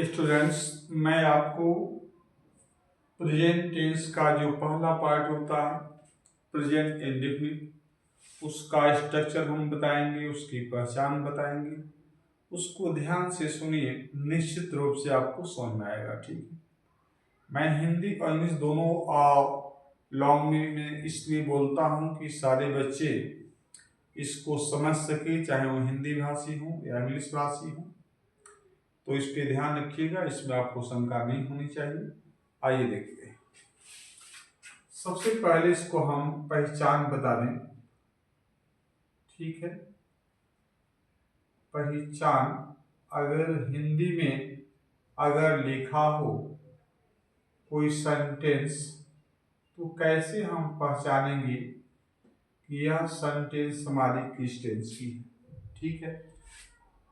Students, मैं आपको present tense का जो पहला पार्ट होता है प्रेजेंट इंडेफिनिट, उसका स्ट्रक्चर हम बताएंगे, उसकी पहचान बताएंगे। उसको ध्यान से सुनिए, निश्चित रूप से आपको समझ में आएगा। ठीक है, मैं हिंदी और इंग्लिश दोनों लॉन्ग में इसलिए बोलता हूँ कि सारे बच्चे इसको समझ सके, चाहे वो हिंदी भाषी हो या इंग्लिश भाषी हो। तो इस पे ध्यान रखिएगा, इसमें आपको शंका नहीं होनी चाहिए। आइए देखते हैं। सबसे पहले इसको हम पहचान बता दें। ठीक है, पहचान अगर हिंदी में अगर लिखा हो कोई सेंटेंस, तो कैसे हम पहचानेंगे कि यह सेंटेंस हमारी किस टेंस की है। ठीक है,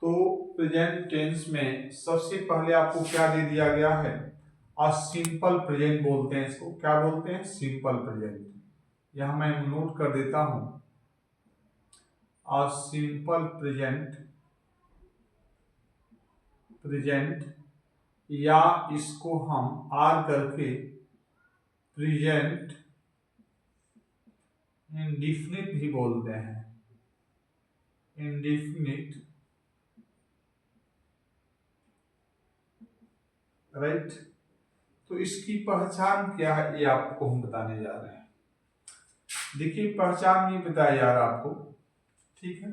तो प्रेजेंट टेंस में सबसे पहले आपको क्या दे दिया गया है? सिंपल प्रेजेंट बोलते हैं इसको। क्या बोलते हैं? Simple present. यहां मैं नोट कर देता हूं, सिंपल प्रेजेंट या इसको हम आर करके प्रेजेंट इंडेफिनिट भी बोलते हैं। Indefinite, right. तो इसकी पहचान क्या है, ये आपको हम बताने जा रहे हैं। देखिए, पहचान नहीं बताया जा रहा आपको। ठीक है,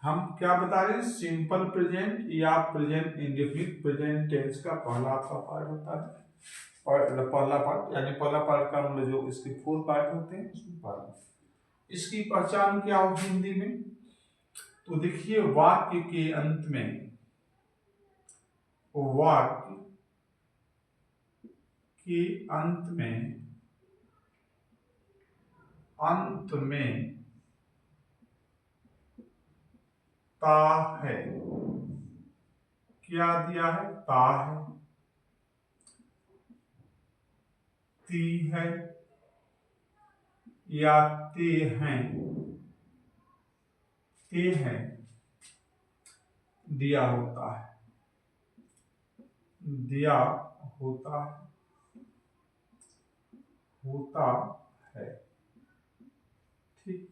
हम क्या बता रहे हैं? सिंपल प्रेजेंट या प्रेजेंट इंडेफिनिट प्रेजेंट टेंस का पहला आपका पार्ट होता है। पहला पार्ट यानी पहला पार्ट का मतलब जो इसके 4 पार्ट होते हैं, उसमें पहला। इसकी पहचान क्या हो हिंदी में? तो देखिए, वाक्य के अंत में, वाक्य के अंत में ता है। क्या दिया है? ता है, ती है या ते हैं। ते हैं दिया होता है, दिया होता है। ठीक,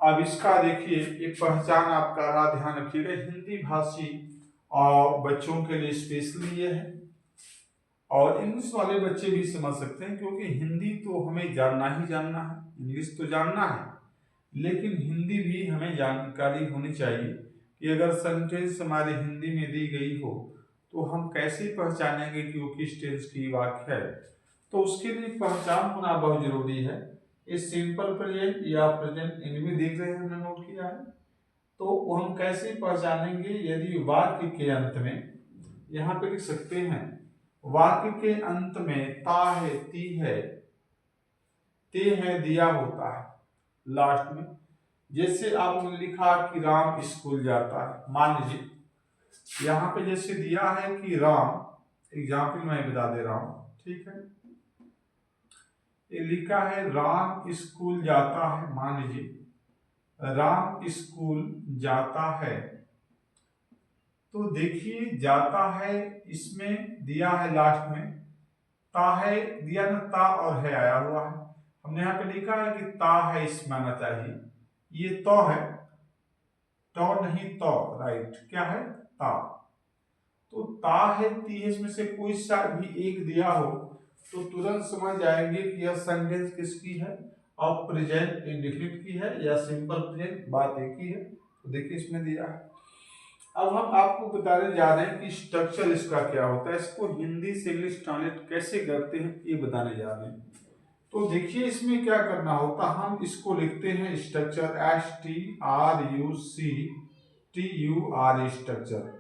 अब इसका देखिए, एक पहचान आपका रहा, ध्यान रखिएगा। हिंदी भाषी और बच्चों के लिए स्पेशली ये है, और इंग्लिश वाले बच्चे भी समझ सकते हैं, क्योंकि हिंदी तो हमें जानना ही जानना है, इंग्लिश तो जानना है, लेकिन हिंदी भी हमें जानकारी होनी चाहिए कि अगर सेंटेंस हमारे हिंदी में दी गई हो तो हम कैसे पहचानेंगे कि वो किस टेंस की वाक्य है। तो उसके लिए पहचान होना बहुत जरूरी है। इस सिंपल प्रेजेंट या प्रेजेंट इंडेफिनिट देख रहे हैं, हमने नोट किया है। तो हम कैसे पहचानेंगे? यदि वाक्य के अंत में, यहां पे लिख सकते हैं, वाक्य के अंत में ता है, ती है, ते है दिया होता है लास्ट में। जैसे आपने लिखा कि राम स्कूल जाता है, मान लीजिए यहां पे जैसे दिया है कि राम, एग्जाम्पल मैं बता दे रहा हूं। ठीक है, ये लिखा है राम स्कूल जाता है, मान लीजिए राम स्कूल जाता है। तो देखिए, जाता है इसमें दिया है लास्ट में, ता है दिया ना, ता और है आया हुआ है। हमने यहाँ पे लिखा है कि ता है, इसमें आना चाहिए, ये तो है, तो नहीं तो, राइट। क्या है? ता। तो ता है, ती है, इसमें से कोई सा भी एक दिया हो तो तुरंत समझ जाएंगे कि यह सेंटेंस किसकी है, और प्रेजेंट इंडेफिनिट की है या सिंपल प्रेजेंट, बात एक ही है। तो देखिए, इसमें दिया है। अब हम आपको बताने जा रहे हैं कि स्ट्रक्चर इसका क्या होता है, इसको हिंदी से इंग्लिश ट्रांसलेट कैसे करते हैं, ये बताने जा रहे हैं। तो देखिए, इसमें क्या करना होता, हम इसको लिखते हैं स्ट्रक्चर, STRUCTUR स्ट्रक्चर।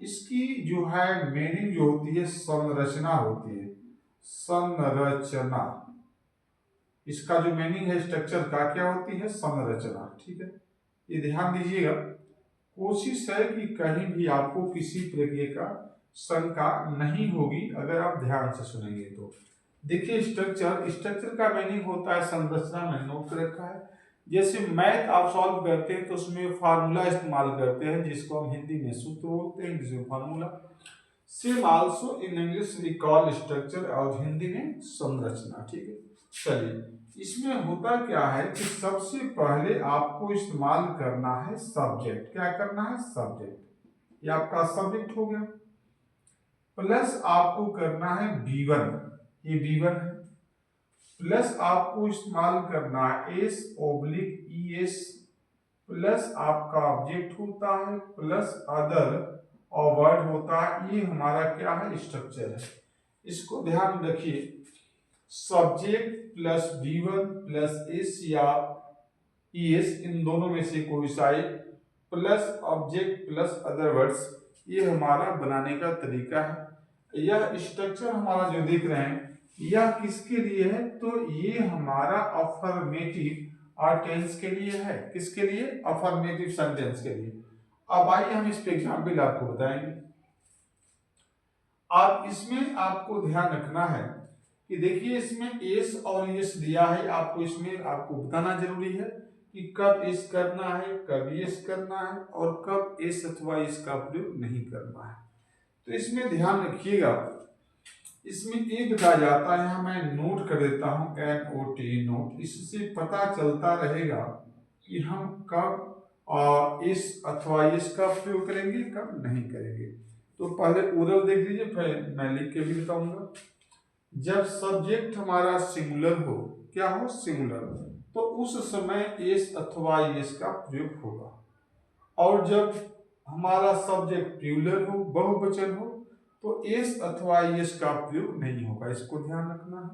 इसकी जो है मीनिंग जो होती है, संरचना होती है, संरचना। इसका जो मीनिंग है स्ट्रक्चर का, क्या होती है? संरचना। ठीक है, ये ध्यान दीजिएगा। कोशिश है कि कहीं भी आपको किसी प्रकार का शंका नहीं होगी अगर आप ध्यान से सुनेंगे तो। देखिए, स्ट्रक्चर का मीनिंग होता है संरचना, में नोट कर रखा है। जैसे मैथ आप सॉल्व करते हैं तो उसमें फार्मूला इस्तेमाल करते हैं जिसको हम हिंदी में सूत्र बोलते हैं, जिसमें formula. Same also in English we call structure, और हिंदी में संरचना। ठीक है, चलिए इसमें होता क्या है कि सबसे पहले आपको इस्तेमाल करना है सब्जेक्ट। क्या करना है? सब्जेक्ट। ये आपका सब्जेक्ट हो गया, प्लस आपको करना है B1, ये B1 है, प्लस आपको इस्तेमाल करना है S/ES, प्लस आपका ऑब्जेक्ट होता है, प्लस अदर और वर्ड होता है। ये हमारा क्या है? स्ट्रक्चर है। इसको ध्यान रखिए, subject plus B1 plus S या ES, इन दोनों में से कोई सा एक, plus object plus other words, ये हमारा बनाने का तरीका है। यह स्ट्रक्चर हमारा जो देख रहे हैं यह किसके लिए है? तो ये हमारा अफर्मेटिव और टेंस के लिए है। किसके लिए? अफर्मेटिव सेंटेंस के लिए। अब आइए हम इस पे एग्जाम्पल आपको बताएंगे। अब इसमें आपको ध्यान रखना है कि देखिए इसमें एस और यस दिया है, आपको इसमें आपको बताना जरूरी है कि कब एस करना है, कब यस करना है, और कब एस अथवा इस का प्रयोग नहीं करना है। तो इसमें ध्यान रखिएगा, इसमें एक बताया जाता है, यहाँ मैं नोट कर देता हूँ, NOT नोट। इससे पता चलता रहेगा कि हम कब इस अथवा इस का प्रयोग करेंगे, कब नहीं करेंगे। तो पहले ओरल देख लीजिए, फिर मैं लिख के भी बताऊंगा। जब सब्जेक्ट हमारा सिंगुलर हो, क्या हो? सिंगुलर, तो उस समय एस अथवा एस का प्रयोग होगा। और जब हमारा सब्जेक्ट प्लूरल हो, बहुवचन हो, तो एस अथवा एस का प्रयोग नहीं होगा। इसको ध्यान रखना है।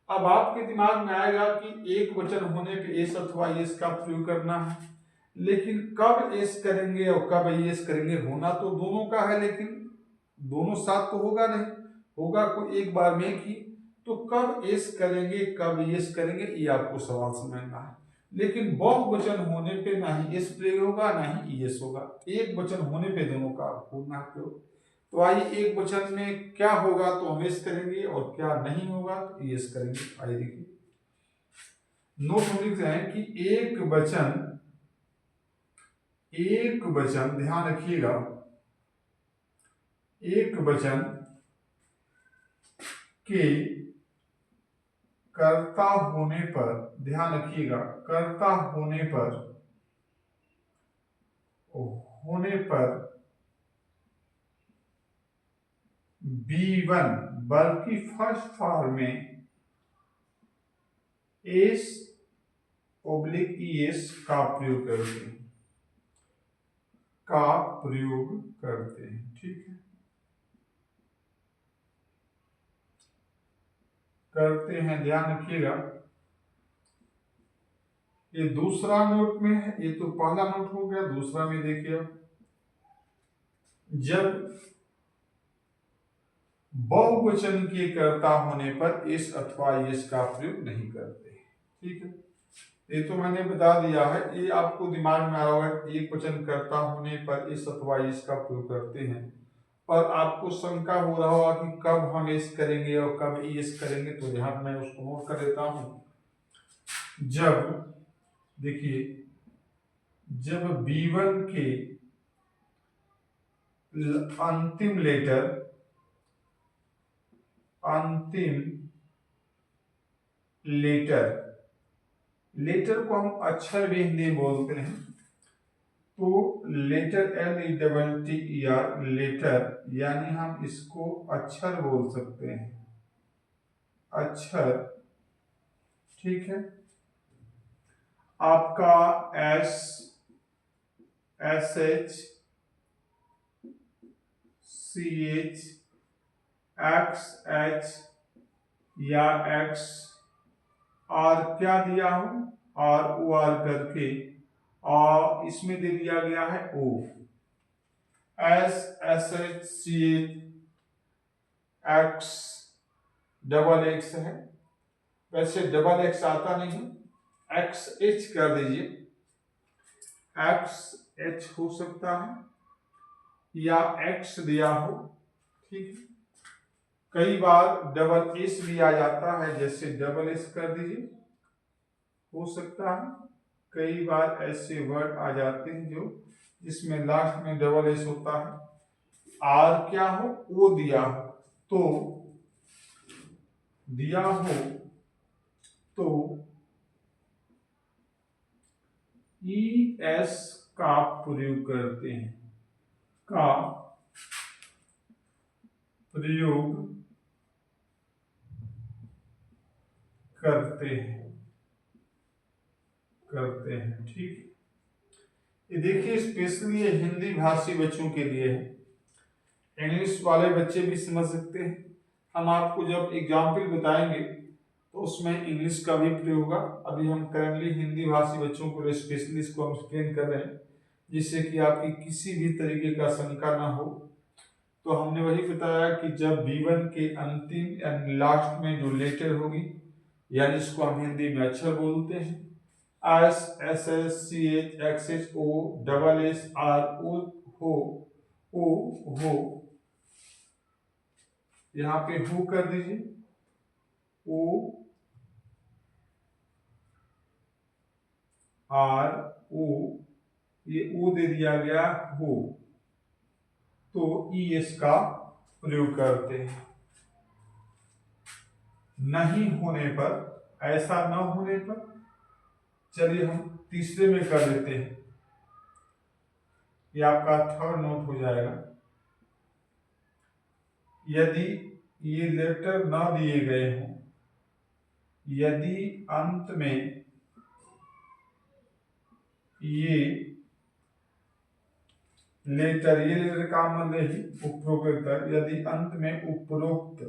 अब आपके दिमाग में आएगा कि एक वचन होने पे एस अथवा एस का प्रयोग करना है, लेकिन कब एस करेंगे और कब एस करेंगे, होना तो दोनों का है, लेकिन दोनों साथ तो होगा नहीं, होगा कोई एक बार में ही। तो कब एस करेंगे, कब एस करेंगे, ये आपको सवाल समझना है। लेकिन बहुवचन होने पे ना ही एस प्रयोग होगा, ना ही एस होगा। एक वचन होने पे दोनों का होना प्रयोग। तो आइए एक वचन में क्या होगा तो हम एस करेंगे, और क्या नहीं होगा तो एस करेंगे। आइए देखिए, नोट हम लिख रहे हैं कि एक वचन ध्यान रखिएगा, एक वचन के कर्ता होने पर, ध्यान रखिएगा, कर्ता होने पर B1 बल्कि फर्स्ट फॉर्म में S/ES का प्रयोग करते हैं। ठीक है, करते हैं, ध्यान रखिएगा। ये दूसरा नोट में है, ये तो पहला नोट हो गया। दूसरा में देखिए, जब बहुवचन के कर्ता होने पर एस अथवा एस का प्रयोग नहीं करते। ठीक है, ये तो मैंने बता दिया है, ये आपको दिमाग में आ रहा होगा। एक वचन कर्ता होने पर एस अथवा एस का प्रयोग करते हैं, और आपको शंका हो रहा होगा कि कब हम एस करेंगे और कब एस करेंगे। तो ध्यान, मैं उसको नोट कर देता हूं। जब देखिए, जब B1 के अंतिम लेटर को हम अक्षर भी हिंदी में बोलते हैं। तो लेटर LETTER लेटर, यानी हम इसको अक्षर बोल सकते हैं, अक्षर। ठीक है, आपका SH CH XH या X और क्या दिया हूं, OR करके, और इसमें दे दिया गया है O। SHCH X double X है, वैसे डबल X आता नहीं, XH कर दीजिए, XH हो सकता है, या X दिया हो। ठीक है, कई बार डबल एस भी आ जाता है, जैसे डबल एस कर दीजिए, हो सकता है कई बार ऐसे वर्ड आ जाते हैं जो जिसमें लास्ट में डबल एस होता है। आर क्या हो, ओ दिया हो तो ई एस का प्रयोग करते हैं, ठीक। ये देखिए स्पेशली ये हिंदी भाषी बच्चों के लिए है, इंग्लिश वाले बच्चे भी समझ सकते हैं। हम आपको जब एग्जाम्पल बताएंगे तो उसमें इंग्लिश का भी प्रयोग होगा। अभी हम करंटली हिंदी भाषी बच्चों को स्पेशली इसको हम एक्सप्लेन कर रहे हैं, जिससे कि आपकी किसी भी तरीके का शंका ना हो। तो हमने वही बताया कि जब B1 के अंतिम एंड लास्ट में जो लेटर होगी, यानी इसको हम हिंदी में अक्षर बोलते हैं, S, S S, C H, X H, O, double S, R, हो, यहाँ पे हो कर दीजिए, ओ आर ओ, ये ओ दे दिया गया हो, तो ई एस का प्रयोग करते हैं। नहीं होने पर, ऐसा न होने पर, चलिए हम तीसरे में कर देते हैं, ये आपका थर्ड नोट हो जाएगा। यदि ये लेटर ना दिए गए हों, यदि अंत में ये लेटर का मतलब ही उपरोक्त, यदि अंत में उपरोक्त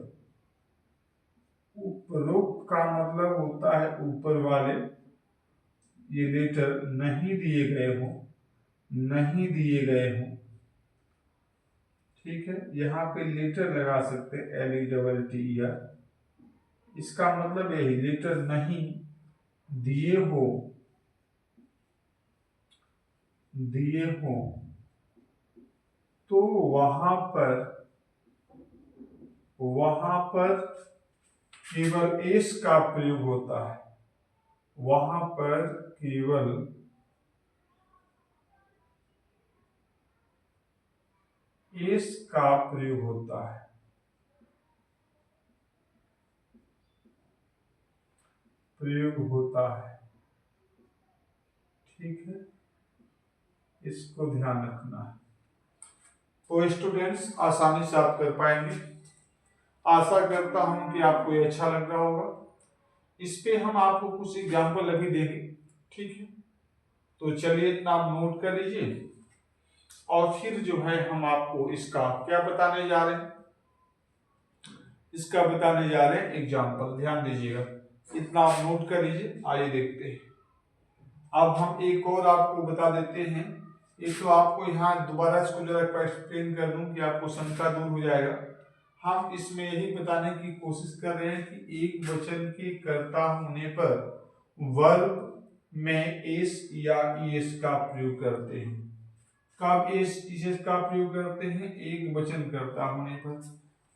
का मतलब होता है ऊपर वाले, ये लेटर नहीं दिए गए हों, ठीक है। यहाँ पे लेटर लगा सकते हैं, LETTER, इसका मतलब यही लेटर नहीं दिए हो तो वहां पर केवल एस का प्रयोग होता है, वहां पर केवल एस का प्रयोग होता है, ठीक है। इसको ध्यान रखना है। तो स्टूडेंट्स आसानी से आप कर पाएंगे। आशा करता हूं कि आपको ये अच्छा लग रहा होगा। इस पे हम आपको कुछ एग्जाम्पल अभी देंगे, ठीक है। तो चलिए इतना आप नोट कर लीजिए, और फिर जो है हम आपको इसका क्या बताने जा रहे हैं, एग्जाम्पल। ध्यान दीजिएगा, इतना आप नोट कर लीजिए। आइए देखते हैं। अब हम एक और आपको बता देते हैं, एक तो आपको यहाँ दोबारा इसको जरा एक्सप्लेन कर दूं कि आपको शंका दूर हो जाएगा। हम इसमें यही बताने की कोशिश कर रहे हैं कि एक वचन के कर्ता होने पर वर्ब में एस या ईएस का प्रयोग करते हैं। कब एस ईएस का प्रयोग करते हैं? एक वचन कर्ता होने पर।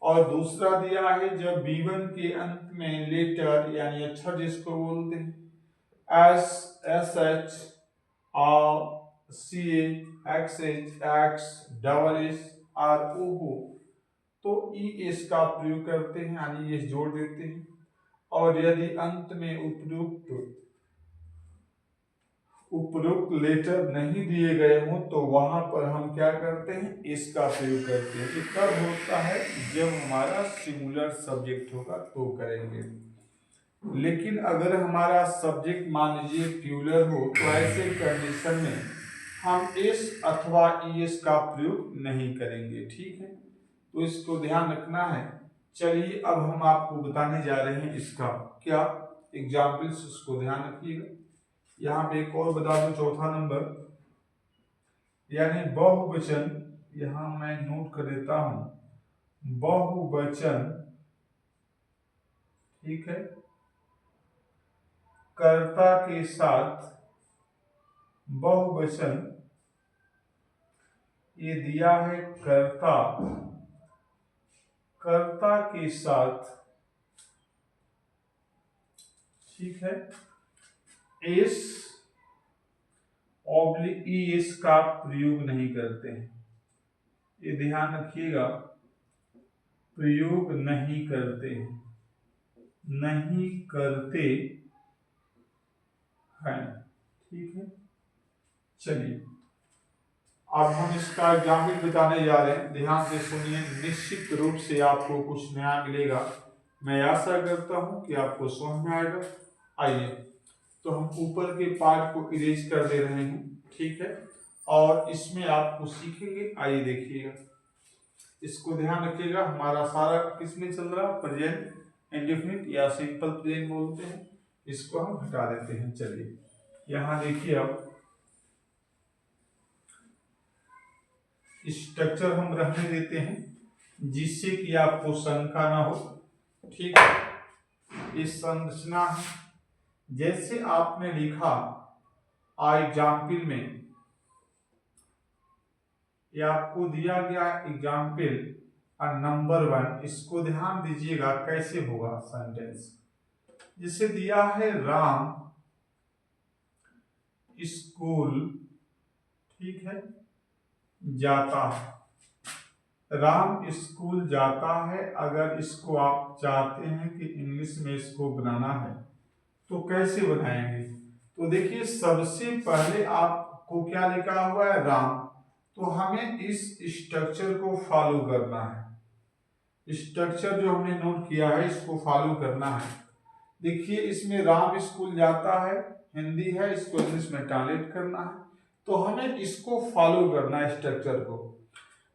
और दूसरा दिया है जब B1 के अंत में लेटर यानी अक्षर जिसको बोलते हैं, S, S H, R, C H, X H, X, double S, R, ओ हो, तो ई एस का प्रयोग करते हैं, यानी एस जोड़ देते हैं। और यदि अंत में उपरोक्त लेटर नहीं दिए गए हों तो वहां पर हम क्या करते हैं? इसका प्रयोग करते हैं। ये कब होता है? जब हमारा सिंगुलर सब्जेक्ट होगा तो करेंगे। लेकिन अगर हमारा सब्जेक्ट मान लीजिए प्लूरल हो तो ऐसे कंडीशन में हम एस अथवा ईएस का प्रयोग नहीं करेंगे, ठीक है। तो इसको ध्यान रखना है। चलिए अब हम आपको बताने जा रहे हैं इसका क्या एग्जाम्पल्स, उसको ध्यान रखिएगा। यहाँ पे एक और बता दूं, चौथा नंबर, यानी बहुवचन, यहाँ मैं नोट कर देता हूं, बहुवचन, ठीक है, कर्ता के साथ, बहुवचन ये दिया है कर्ता के साथ, ठीक है, एस ऑब्लिक ई एस का प्रयोग नहीं करते हैं, ये ध्यान रखिएगा, प्रयोग नहीं करते हैं, नहीं करते हैं, ठीक है। चलिए अब हम इसका एग्जाम्पल बताने जा रहे हैं, ध्यान से सुनिए, निश्चित रूप से आपको कुछ नया मिलेगा, मैं आशा करता हूं कि आपको समझ में आएगा। आइए तो हम ऊपर के पार्ट को इरेज कर दे रहे हैं, ठीक है, और इसमें आपको सीखेंगे। आइए देखिएगा, इसको ध्यान रखिएगा, हमारा सारा किसमें चल रहा है, प्रेजेंट इंडेफिनिट या सिंपल प्रेजेंट बोलते हैं, इसको हम हटा देते हैं। चलिए यहाँ देखिए, अब स्ट्रक्चर हम रहने देते हैं जिससे कि आपको शंका ना हो, ठीक है। इस संरचना है, जैसे आपने लिखा एग्जाम्पल में, ये आपको दिया गया एग्जाम्पल नंबर 1, इसको ध्यान दीजिएगा कैसे होगा सेंटेंस। जिसे दिया है राम स्कूल, ठीक है, जाता है, राम स्कूल जाता है। अगर इसको आप चाहते हैं कि इंग्लिश में इसको बनाना है तो कैसे बनाएंगे, तो देखिए सबसे पहले आपको क्या लिखा हुआ है, राम, तो हमें इस स्ट्रक्चर को फॉलो करना है, स्ट्रक्चर जो हमने नोट किया है इसको फॉलो करना है। देखिए इसमें राम स्कूल जाता है हिंदी है, इसको इंग्लिश में ट्रांसलेट करना है, तो हमें इसको फॉलो करना है स्ट्रक्चर को।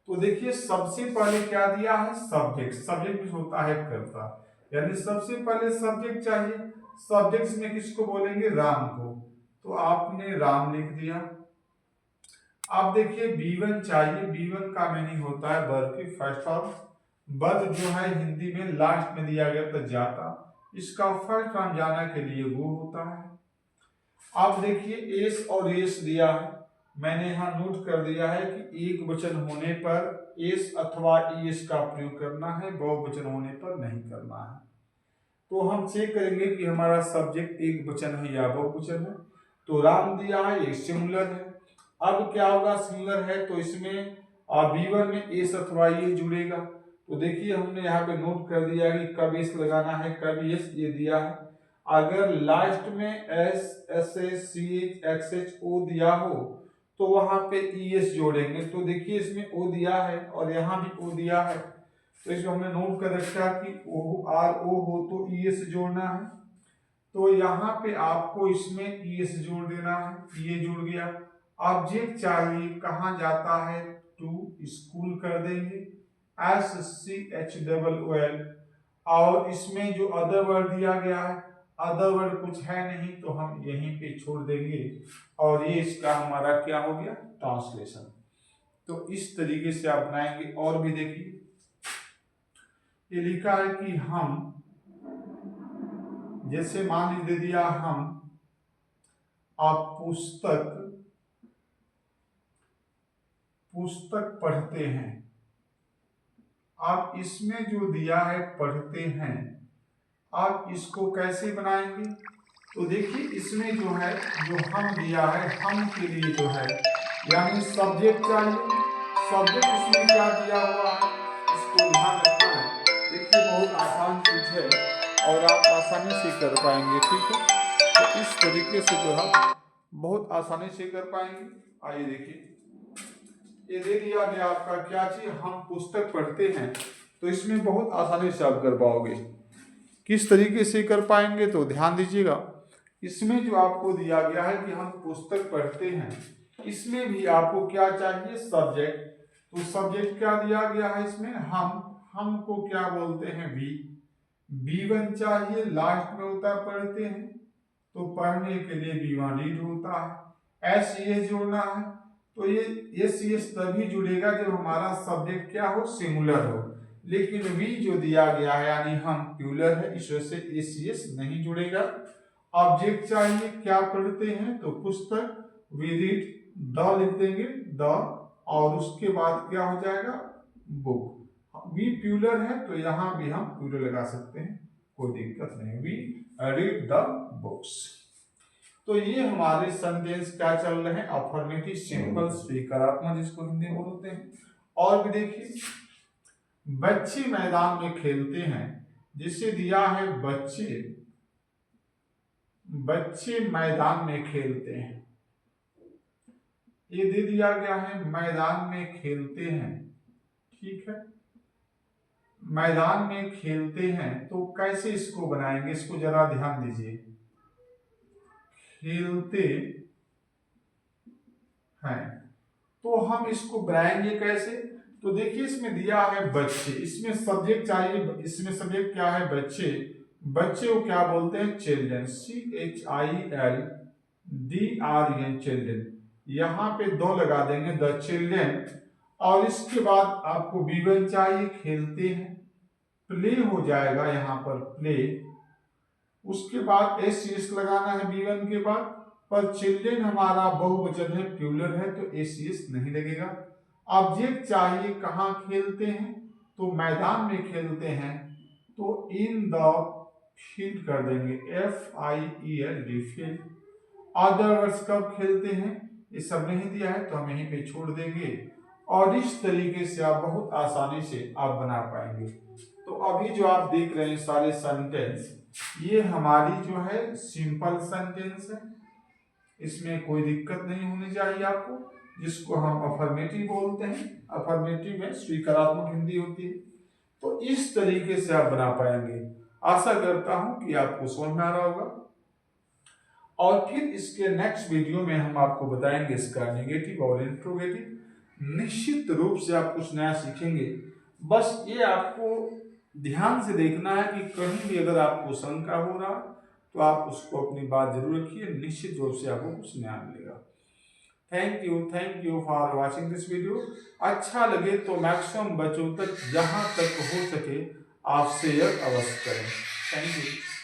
तो देखिए सबसे पहले क्या दिया है, सब्जेक्ट, सब्जेक्ट में होता है कर्ता, यानी सबसे पहले सब्जेक्ट चाहिए, सब्जेक्ट में किसको बोलेंगे, राम को, तो आपने राम लिख दिया। अब देखिए B1 चाहिए, B1 का मीनिंग होता है वर्ब की फर्स्ट फॉर्म, वर्ब जो है हिंदी में लास्ट में दिया गया तो जाता, इसका फर्स्ट फॉर्म जाना के लिए वो होता है। अब देखिए एस और एस दिया है, मैंने यहाँ नोट कर दिया है कि एक वचन होने पर एस अथवा एस का प्रयोग करना है, बहुवचन होने पर नहीं करना है। तो हम चेक करेंगे कि हमारा सब्जेक्ट एक वचन है या बहुवचन है, तो राम दिया है, एक सिंगुलर है। अब क्या होगा, सिंगुलर है तो इसमें B1 में एस अथवा एस जुड़ेगा, तो देखिए हमने यहाँ पे नोट कर दिया कि कब एस लगाना है, कब एस, ये दिया है। अगर लास्ट में S S H C H X H O दिया हो तो वहां पे ई एस जोड़ेंगे, तो देखिए इसमें ओ दिया है और यहाँ भी ओ दिया है, तो इसको हमने नोट कर रखा कि ओ आर ओ हो तो ई एस जोड़ना है, तो यहाँ पे आपको इसमें ई एस जोड़ देना है, ये जुड़ गया। ऑब्जेक्ट चाहिए, कहाँ जाता है, टू स्कूल कर देंगे, SCHOOL, और इसमें जो अदर वर्ड दिया गया है, अदर वर्ड कुछ है नहीं तो हम यहीं पे छोड़ देंगे, और ये इसका हमारा क्या हो गया, ट्रांसलेशन। तो इस तरीके से आप बनाएंगे। और भी देखिए ये लिखा है कि हम, जैसे मान लीजिए दे दिया हम आप पुस्तक पढ़ते हैं, आप इसमें जो दिया है पढ़ते हैं, आप इसको कैसे बनाएंगे, तो देखिए इसमें जो है, जो हम दिया है, हम के लिए जो है, यानी सब्जेक्ट चाहिए, सब्जेक्ट इसमें क्या दिया हुआ है, इसको ध्यान रखना है। देखिए बहुत आसान चीज है और आप आसानी से कर पाएंगे, ठीक है, तो इस तरीके से जो है बहुत आसानी से कर पाएंगे। आइए देखिए, ये दे दिया गया आपका क्या चीज, हम पुस्तक पढ़ते हैं, तो इसमें बहुत आसानी से आप कर पाओगे। किस तरीके से कर पाएंगे, तो ध्यान दीजिएगा, इसमें जो आपको दिया गया है कि हम पुस्तक पढ़ते हैं, इसमें भी आपको क्या चाहिए, सब्जेक्ट, तो सब्जेक्ट क्या दिया गया है इसमें, हम को क्या बोलते हैं, B1 चाहिए, लास्ट में होता है पढ़ते हैं, तो पढ़ने के लिए B1 रीड होता है, SES जोड़ना है, तो ये SES तभी जुड़ेगा जब हमारा सब्जेक्ट क्या हो, सिंगुलर हो, लेकिन वी जो दिया गया है यानी हम प्लूरल है, इस वजह से SES नहीं जुड़ेगा। ऑब्जेक्ट चाहिए, क्या पढ़ते हैं, तो पुस्तक, वी रीड, द लिख देंगे, द, और उसके बाद क्या हो जाएगा, बुक, वी प्लूरल है तो यहाँ भी हम प्लूरल लगा सकते हैं, कोई दिक्कत नहीं, वी रीड द बुक्स। तो ये हमारे सेंटेंस क्या चल रहे हैं, अफर्मेटिव सिंपल स्वीकारात्मक जिसको हिंदी में बोलते हैं। और भी देखिए, बच्चे मैदान में खेलते हैं, जिसे दिया है बच्चे मैदान में खेलते हैं, ये दे दिया गया है मैदान में खेलते हैं। ठीक है, मैदान में खेलते हैं, तो कैसे इसको बनाएंगे, इसको जरा ध्यान दीजिए। खेलते हैं, तो हम इसको बनाएंगे कैसे, तो देखिए इसमें दिया है बच्चे, इसमें सब्जेक्ट चाहिए, इसमें सब्जेक्ट क्या है, बच्चे। बच्चे को क्या बोलते हैं, चिल्ड्रन, CHILDREN, चिल्ड्रन। यहाँ पे दो लगा देंगे, द चिल्ड्रन, और इसके बाद आपको B1 चाहिए, खेलते हैं, प्ले हो जाएगा यहाँ पर प्ले, उसके बाद SES लगाना है B1 के बाद, पर चिल्ड्रन हमारा बहुवचन है, प्लूरल है, तो SES नहीं लगेगा। ऑब्जेक्ट चाहिए, कहाँ खेलते हैं, तो मैदान में खेलते हैं, तो इन द फील्ड कर देंगे, FIELD, फील्ड। अदर वर्ड्स कब खेलते हैं, ये सब नहीं दिया है, तो हम यहीं पे छोड़ देंगे। और इस तरीके से आप बहुत आसानी से आप बना पाएंगे। तो अभी जो आप देख रहे हैं सारे सेंटेंस, ये हमारी जो है सिंपल सेंटेंस है, इसमें कोई दिक्कत नहीं होनी चाहिए आपको, जिसको हम अफर्मेटिव बोलते हैं। अफर्मेटिव में स्वीकारात्मक हिंदी होती है। तो इस तरीके से आप बना पाएंगे। आशा करता हूं कि आपको समझ में आ रहा होगा। और फिर इसके नेक्स्ट वीडियो में हम आपको बताएंगे इसका नेगेटिव और इंट्रोगेटिव। निश्चित रूप से आप कुछ नया सीखेंगे। बस ये आपको ध्यान से देखना है कि कहीं भी अगर आपको शंका हो रहा तो आप उसको अपनी बात जरूर रखिए, निश्चित रूप से आपको कुछ नया मिलेगा। Thank you for watching this video. अच्छा लगे तो मैक्सिमम बच्चों तक जहां तक हो सके आप शेयर अवश्य करें। Thank you.